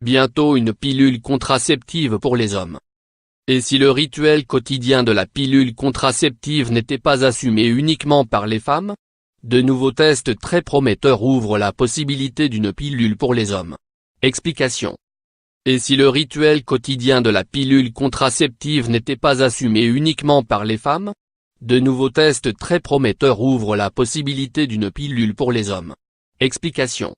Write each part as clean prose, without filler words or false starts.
bientôt une pilule contraceptive pour les hommes. Et si le rituel quotidien de la pilule contraceptive n'était pas assumé uniquement par les femmes? De nouveaux tests très prometteurs ouvrent la possibilité d'une pilule pour les hommes. Explication. Et si le rituel quotidien de la pilule contraceptive n'était pas assumé uniquement par les femmes? De nouveaux tests très prometteurs ouvrent la possibilité d'une pilule pour les hommes. Explication.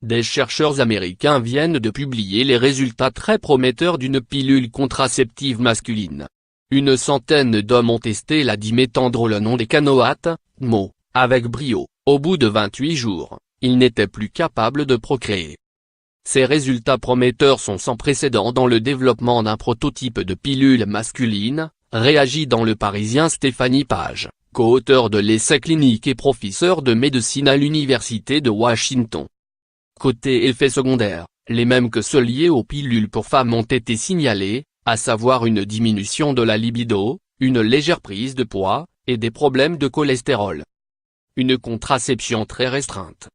Des chercheurs américains viennent de publier les résultats très prometteurs d'une pilule contraceptive masculine. Une centaine d'hommes ont testé la diméthandrolone décanoate, DMO, avec brio. Au bout de 28 jours, ils n'étaient plus capables de procréer. Ces résultats prometteurs sont sans précédent dans le développement d'un prototype de pilule masculine, réagit dans Le Parisien Stéphanie Page, co-auteur de l'essai clinique et professeur de médecine à l'Université de Washington. Côté effets secondaires, les mêmes que ceux liés aux pilules pour femmes ont été signalés, à savoir une diminution de la libido, une légère prise de poids, et des problèmes de cholestérol. Une contraception très restreinte.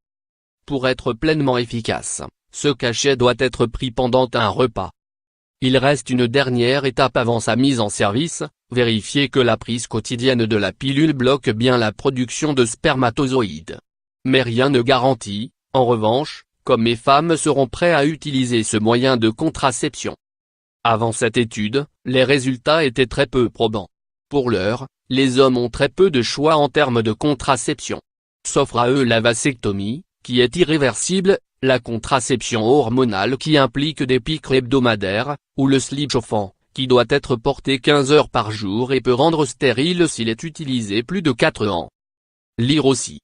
Pour être pleinement efficace, ce cachet doit être pris pendant un repas. Il reste une dernière étape avant sa mise en service, vérifier que la prise quotidienne de la pilule bloque bien la production de spermatozoïdes. Mais rien ne garantit, en revanche, qu'hommes et femmes seront prêts à utiliser ce moyen de contraception. Avant cette étude, les résultats étaient très peu probants. Pour l'heure, les hommes ont très peu de choix en termes de contraception. S'offre à eux la vasectomie, qui est irréversible, la contraception hormonale qui implique des piqûres hebdomadaires, ou le slip chauffant, qui doit être porté 15 heures par jour et peut rendre stérile s'il est utilisé plus de 4 ans. Lire aussi.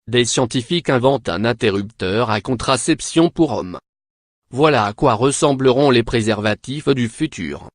Des scientifiques inventent un interrupteur à contraception pour hommes. Voilà à quoi ressembleront les préservatifs du futur.